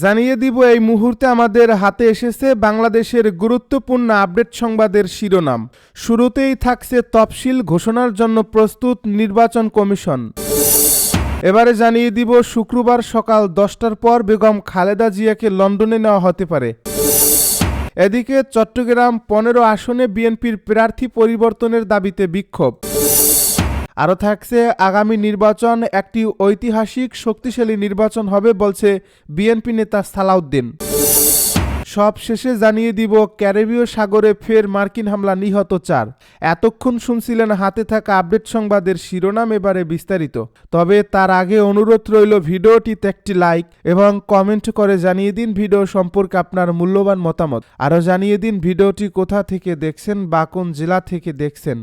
জানিয়ে দিব এই মুহূর্তে আমাদের হাতে এসেছে বাংলাদেশের গুরুত্বপূর্ণ আপডেট সংবাদের শিরোনাম। শুরুতেই থাকছে তফসিল ঘোষণার জন্য প্রস্তুত নির্বাচন কমিশন। এবারে জানিয়ে দিব শুক্রবার সকাল 10টার পর বেগম খালেদা জিয়াকে লন্ডনে নেওয়া হতে পারে। এদিকে চট্টগ্রাম 15 আসনে বিএনপির প্রার্থী পরিবর্তনের দাবিতে বিক্ষোভ। আরও থাকছে আগামী নির্বাচন একটি ঐতিহাসিক শক্তিশালী নির্বাচন হবে বলছে বিএনপি নেতা সালাউদ্দিন। সব শেষে জানিয়ে দিব ক্যারিবীয় সাগরে ফের মার্কিন হামলা, নিহত 4। এতক্ষণ শুনছিলেন হাতে থাকা আপডেট সংবাদের শিরোনাম, এবারে বিস্তারিত। তবে তার আগে অনুরোধ রইল ভিডিওটিতে একটি লাইক এবং কমেন্ট করে জানিয়ে দিন ভিডিও সম্পর্কে আপনার মূল্যবান মতামত। আরও জানিয়ে দিন ভিডিওটি কোথা থেকে দেখছেন বা কোন জেলা থেকে দেখছেন।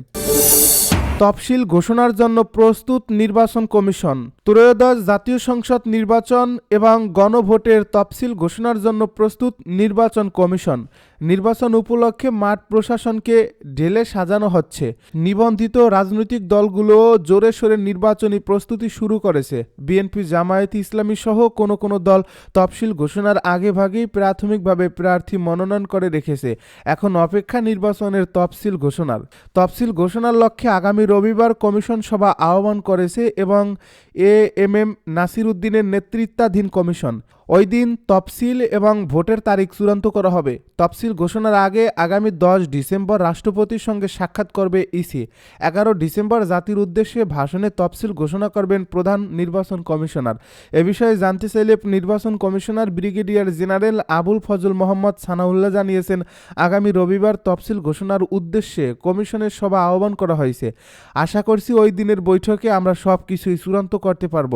তফসিল ঘোষণার জন্য প্রস্তুত নির্বাচন কমিশন। ত্রয়োদশ জাতীয় সংসদ নির্বাচন এবং গণভোটের তফসিল ঘোষণার জন্য প্রস্তুত নির্বাচন কমিশন। নির্বাচন উপলক্ষে মাঠ প্রশাসনকে ঢেলে সাজানো হচ্ছে। নিবন্ধিত রাজনৈতিক দলগুলো জোরে সোরে নির্বাচনী প্রস্তুতি শুরু করেছে। বিএনপি, জামায়াত ইসলামী সহ কোনো দল তফসিল ঘোষণার আগেভাগেই প্রাথমিকভাবে প্রার্থী মনোনয়ন করে রেখেছে। এখন অপেক্ষা নির্বাচনের তফসিল ঘোষণার। তফসিল ঘোষণার লক্ষ্যে আগামী রবিবার কমিশন সভা আহ্বান করেছে এবং এএমএম নাসির উদ্দিনের নেতৃত্বাধীন কমিশন। ওই দিন তফসিল এবং ভোটের তারিখ চূড়ান্ত করা হবে। তফসিল ঘোষণার আগে আগামী 10 ডিসেম্বর রাষ্ট্রপতির সঙ্গে সাক্ষাৎ করবে ইসি। 11 ডিসেম্বর জাতির উদ্দেশ্যে ভাষণে তফসিল ঘোষণা করবেন প্রধান নির্বাচন কমিশনার। এ বিষয়ে জানতে চাইলে নির্বাচন commissioner brigadier general Abul Fazal Mohammad Sanaullah জানিয়েছেন, আগামী রবিবার তফসিল ঘোষণার উদ্দেশ্যে কমিশনের সভা আহ্বান করা হয়েছে। আশা করছি ওই দিনের বৈঠকে আমরা সব কিছুই চূড়ান্ত করতে পারব।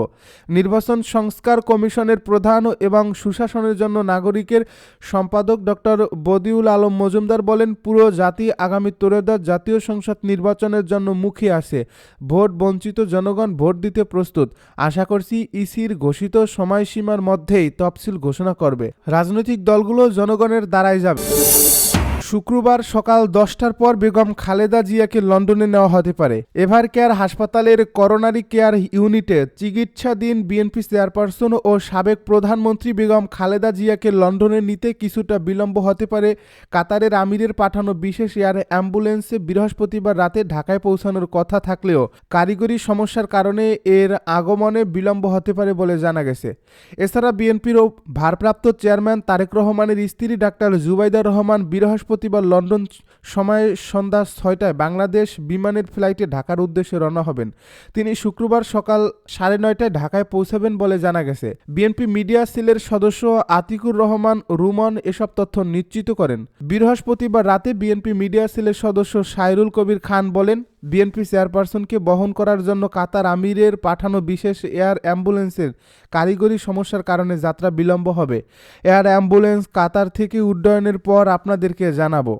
নির্বাচন সংস্কার কমিশনের প্রধান এবং সুশাসনের জন্য নাগরিকের সম্পাদক ডক্টর বদিউল আলম মজুমদার বলেন, পুরো জাতি আগামী ত্রয়োদশ জাতীয় সংসদ নির্বাচনের জন্য মুখে আছে। ভোট বঞ্চিত জনগণ ভোট দিতে প্রস্তুত। আশা করছি ইসির ঘোষিত সময়সীমার মধ্যেই তফসিল ঘোষণা করবে। রাজনৈতিক দলগুলো জনগণের দ্বারাই যাবে। শুক্রবার সকাল 10টার পর বেগম খালেদা জিয়াকে লন্ডনে নেওয়া হতে পারে। এভার কেয়ার হাসপাতালের করোনারি কেয়ার ইউনিটে চিকিৎসাধীন বিএনপি চেয়ারপারসন ও সাবেক প্রধানমন্ত্রী বেগম খালেদা জিয়াকে লন্ডনে নিতে কিছুটা বিলম্ব হতে পারে। কাতারের আমিরের পাঠানো বিশেষ এয়ার অ্যাম্বুলেন্সে বৃহস্পতিবার রাতে ঢাকায় পৌঁছানোর কথা থাকলেও কারিগরি সমস্যার কারণে এর আগমনে বিলম্ব হতে পারে বলে জানা গেছে। এছাড়া বিএনপির ভারপ্রাপ্ত চেয়ারম্যান তারেক রহমানের স্ত্রী ডাক্তার জুবাইদা রহমান বৃহস্পতিবার লন্ডন সময় সন্ধ্যা 6টায় বাংলাদেশ বিমানের ফ্লাইটে ঢাকার উদ্দেশ্যে রওনা হবেন। তিনি শুক্রবার সকাল 9:30টায় ঢাকায় পৌঁছাবেন বলে জানা গেছে। বিএনপি মিডিয়া সেলের সদস্য আতিকুর রহমান রুমন এসব তথ্য নিশ্চিত করেন। বৃহস্পতিবার রাতে বিএনপি মিডিয়া সেলের সদস্য সাইরুল কবির খান বলেন, বিএনপি চেয়ারপারসনকে বহন করার জন্য কাতার আমিরের পাঠানো বিশেষ এয়ার অ্যাম্বুলেন্সের কারিগরি সমস্যার কারণে যাত্রা বিলম্ব হবে। এয়ার অ্যাম্বুলেন্স কাতার থেকে উড্ডয়নের পর আপনাদেরকে জানাবো।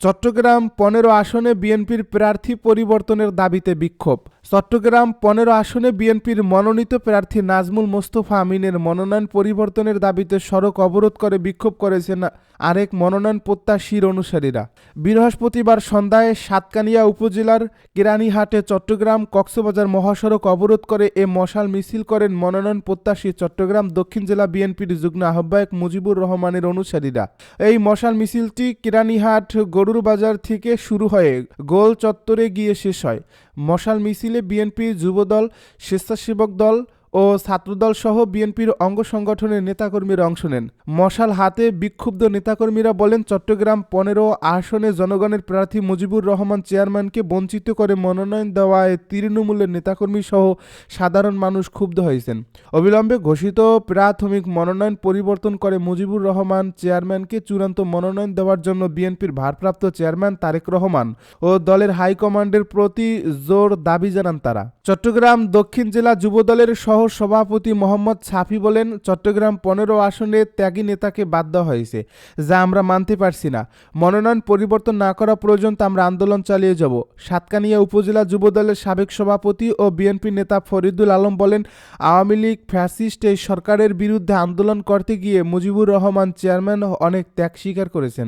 চট্টগ্রাম 15 আসনে বিএনপির প্রার্থী পরিবর্তনের দাবিতে বিক্ষোভ। চট্টগ্রাম 15 আসনে বিএনপির মনোনীত প্রার্থী নাজমুল মোস্তফা আমিনের মনোনয়ন পরিবর্তনের দাবিতে সড়ক অবরোধ করে বিক্ষোভ করেছেন আরেক মনোনয়ন প্রত্যাশীর অনুসারীরা। বৃহস্পতিবার সন্ধ্যায় সাতকানিয়া উপজেলার কেরানীহাটে চট্টগ্রাম কক্সবাজার মহাসড়ক অবরোধ করে এ মশাল মিছিল করেন মনোনয়ন প্রত্যাশী চট্টগ্রাম দক্ষিণ জেলা বিএনপির যুগ্ম আহ্বায়ক মুজিবুর রহমানের অনুসারীরা। এই মশাল মিছিলটি কেরানীহাট গরুর বাজার থেকে শুরু হয়ে গোল চত্বরে গিয়ে শেষ হয়। মশাল মিছিলে বিএনপি, যুবদল, স্বেচ্ছাসেবক দল ও ছাত্রদল সহ বিএনপির অঙ্গ সংগঠনের নেতাকর্মীরা অংশ নেন। মশাল হাতে বিক্ষুব্ধ নেতাকর্মীরা বলেন, চট্টগ্রাম 15 আসনে জনগণের প্রার্থী মুজিবুর রহমান চেয়ারম্যানকে বঞ্চিত করে মনোনয়ন দেওয়ায় তৃণমূলের নেতাকর্মী সহ সাধারণ মানুষ ক্ষুব্ধ হয়েছেন। অবিলম্বে ঘোষিত প্রাথমিক মনোনয়ন পরিবর্তন করে মুজিবুর রহমান চেয়ারম্যানকে চূড়ান্ত মনোনয়ন দেওয়ার জন্য বিএনপির ভারপ্রাপ্ত চেয়ারম্যান তারেক রহমান ও দলের হাইকমান্ডের প্রতি জোর দাবি জানান তারা। চট্টগ্রাম দক্ষিণ জেলা যুবদলের সহ সভাপতি মোহাম্মদ সাফি বলেন, চট্টগ্রাম 15 আসনে ত্যাগী নেতাকে বাদ দেওয়া হয়েছে, যা আমরা মানতে পারছি না। মনোনয়ন পরিবর্তন না করা পর্যন্ত আমরা আন্দোলন চালিয়ে যাব। সাতকানিয়া উপজেলা যুবদলের সাবেক সভাপতি ও বিএনপি নেতা ফরিদুল আলম বলেন, আওয়ামী লীগ ফ্যাসিস্ট এই সরকারের বিরুদ্ধে আন্দোলন করতে গিয়ে মুজিবুর রহমান চেয়ারম্যান অনেক ত্যাগ স্বীকার করেছেন,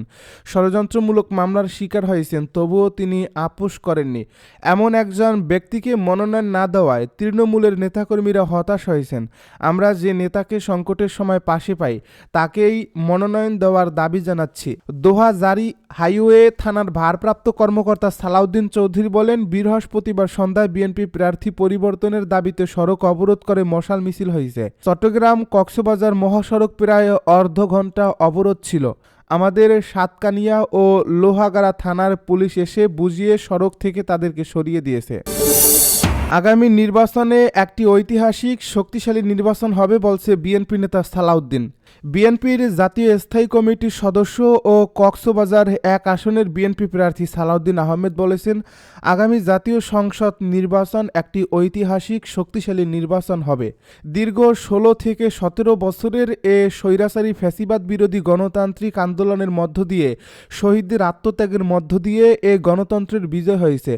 ষড়যন্ত্রমূলক মামলার শিকার হয়েছেন, তবুও তিনি আপোষ করেননি। এমন একজন ব্যক্তিকে মনোনয়ন না দেওয়ায় তৃণমূলের নেতাকর্মীরা হতাশ হয়েছেন। আমরা যে নেতাকে সংকটের সময় পাশে পাই তাকেই মনোনয়ন দেওয়ার দাবি জানাচ্ছি। দোহা জারি হাইওয়ে থানার ভারপ্রাপ্ত কর্মকর্তা সালাউদ্দিন চৌধুরী বলেন, বৃহস্পতিবার সন্ধ্যায় বিএনপি প্রার্থী পরিবর্তনের দাবিতে সড়ক অবরোধ করে মশাল মিছিল হয়েছে। চট্টগ্রাম কক্সবাজার মহাসড়ক প্রায় অর্ধ ঘন্টা অবরোধ ছিল। আমাদের সাতকানিয়া ও লোহাগাড়া থানার পুলিশ এসে বুঝিয়ে সড়ক থেকে তাদেরকে সরিয়ে দিয়েছে। আগামী নির্বাচনে একটি ঐতিহাসিক শক্তিশালী নির্বাচন হবে বলছে বিএনপি নেতা সালাউদ্দিন। বিএনপির জাতীয় স্থায়ী কমিটির সদস্য ও কক্সবাজার ১ আসনের বিএনপি প্রার্থী সালাউদ্দিন আহমেদ বলেছেন, আগামী জাতীয় সংসদ নির্বাচন একটি ঐতিহাসিক শক্তিশালী নির্বাচন হবে। দীর্ঘ ১৬ থেকে ১৭ বছরের স্বৈরাচারী ফ্যাসিবাদ বিরোধী গণতান্ত্রিক আন্দোলনের মধ্য দিয়ে শহীদদের আত্মত্যাগের মধ্য দিয়ে গণতন্ত্রের বিজয় হয়েছে।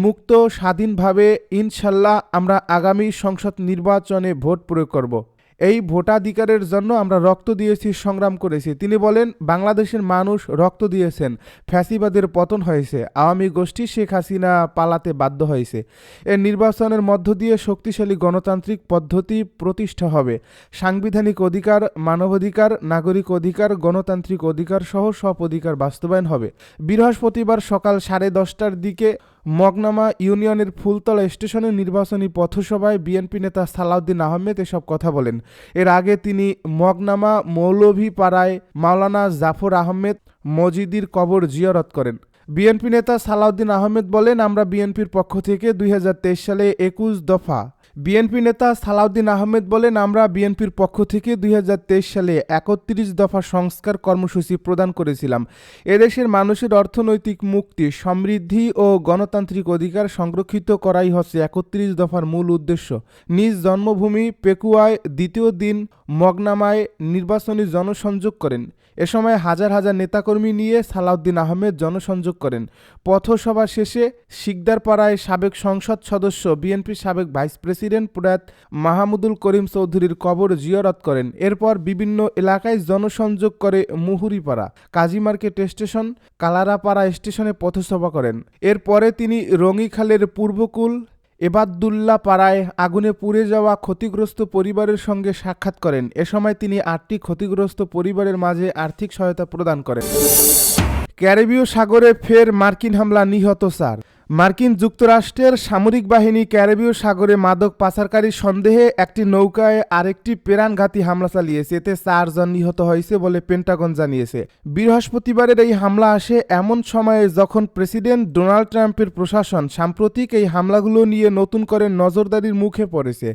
মুক্ত স্বাধীনভাবে ইনশাল্লাহ আমরা আগামী সংসদ নির্বাচনে ভোট প্রয়োগ করব। এই ভোটাধিকারের জন্য আমরা রক্ত দিয়েছি, সংগ্রাম করেছি। তিনি বলেন, বাংলাদেশের মানুষ রক্ত দিয়েছেন, ফ্যাসিবাদের পতন হয়েছে, আওয়ামী গোষ্ঠী শেখ হাসিনা পালাতে বাধ্য হয়েছে। এর নির্বাচনের মধ্য দিয়ে শক্তিশালী গণতান্ত্রিক পদ্ধতি প্রতিষ্ঠা হবে। সাংবিধানিক অধিকার, মানবাধিকার, নাগরিক অধিকার, গণতান্ত্রিক অধিকার সহ সব অধিকার বাস্তবায়ন হবে। বৃহস্পতিবার সকাল 10:30টার দিকে মগনামা ইউনিয়নের ফুলতলা স্টেশনের নির্বাচনী পথসভায় বিএনপি নেতা সালাউদ্দিন আহমেদ এসব কথা বলেন। এর আগে তিনি মগনামা মৌলভীপাড়ায় মাওলানা জাফর আহমেদ মজিদির কবর জিয়ারত করেন। বিএনপি নেতা সালাউদ্দিন আহমেদ বলেন, আমরা বিএনপির পক্ষ থেকে 2023 সালে 21 দফা বিএনপি নেতা সালাউদ্দিন আহমেদ বলেন, আমরা বিএনপির পক্ষ থেকে 2023 সালে 31 দফা সংস্কার কর্মসূচি প্রদান করেছিলাম। এদেশের মানুষের অর্থনৈতিক মুক্তি, সমৃদ্ধি ও গণতান্ত্রিক অধিকার সংরক্ষিত করাই হচ্ছে 31 দফার মূল উদ্দেশ্য। নিজ জন্মভূমি পেকুয়ায় দ্বিতীয় দিন মগনামায় নির্বাচনী জনসংযোগ করেন। এ সময় হাজার হাজার নেতাকর্মী নিয়ে সালাউদ্দিন আহমেদ জনসংযোগ করেন। পথসভা শেষে শিকদারপাড়ায় সাবেক সংসদ সদস্য, বিএনপির সাবেক ভাইস প্রেসিডেন্ট প্রয়াত মাহমুদুল করিম চৌধুরীর কবর জিয়ারত করেন। এরপর বিভিন্ন এলাকায় জনসংযোগ করে মুহুরীপাড়া, কাজীমার্কেট স্টেশন, কালারাপাড়া স্টেশনে পথসভা করেন। এরপরে তিনি রঙিখালের পূর্বকুল এবাদুল্লাহ পাড়ায় আগুনে পুড়ে যাওয়া ক্ষতিগ্রস্ত পরিবারের সঙ্গে সাক্ষাৎ করেন। এ সময় তিনি 8টি ক্ষতিগ্রস্ত পরিবারের মাঝে আর্থিক সহায়তা প্রদান করেন। ক্যারিবীয় সাগরে ফের মার্কিন হামলা, নিহত 4। মার্কিন যুক্তরাষ্ট্রের সামরিক বাহিনী ক্যারিবীয় সাগরে মাদক পাচারকারী সন্দেহে একটি নৌকায় আরেকটি প্রাণঘাতী হামলা চালিয়েছে। এতে 4 জন নিহত হয়েছে বলে পেন্টাগন জানিয়েছে। বৃহস্পতিবারের এই হামলা আসে এমন সময়ে যখন প্রেসিডেন্ট ডোনাল্ড ট্রাম্পের প্রশাসন সাম্প্রতিক এই হামলাগুলো নিয়ে নতুন করে নজরদারির মুখে পড়েছে।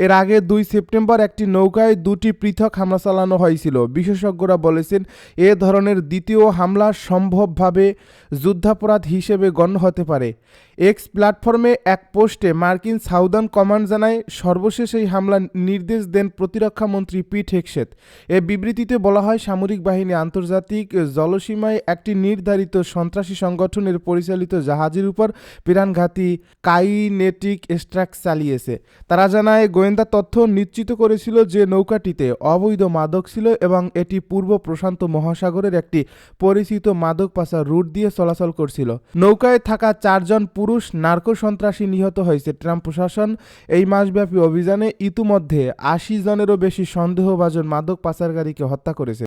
এর আগে 2 সেপ্টেম্বর একটি নৌকায় 2টি পৃথক হামলা চালানো হয়েছিল। বিশেষজ্ঞরা বলেছেন, এ ধরনের দ্বিতীয় হামলা সম্ভবভাবে যুদ্ধাপরাধ হিসেবে গণ্য হতে পারে। এক্স প্ল্যাটফর্মে এক পোস্টে মার্কিন সাউদার্ন কমান্ড জানায়, সর্বশেষ এই হামলার নির্দেশ দেন প্রতিরক্ষা মন্ত্রী পিট হেগসেথ। এ বিবৃতিতে বলা হয়, সামরিক বাহিনী আন্তর্জাতিক জলসীমায় একটি নির্ধারিত সন্ত্রাসী সংগঠনের পরিচালিত জাহাজের উপর প্রাণঘাতী কাইনেটিক স্ট্রাইক চালিয়েছে। তারা জানায়, গোয়েন্দা তথ্য নিশ্চিত করেছিল যে নৌকাটিতে অবৈধ মাদক ছিল এবং এটি পূর্ব প্রশান্ত মহাসাগরের একটি পরিচিত মাদক পাচার রুট দিয়ে চলাচল করছিল। নৌকায় থাকা 4 জন পুরুষ নার্কো সন্ত্রাসী নিহত হয়েছে। ট্রাম্প প্রশাসন এই মাসব্যাপী অভিযানে ইতিমধ্যে 80 জনেরও বেশি সন্দেহভাজন মাদক পাচারকারীকে হত্যা করেছে।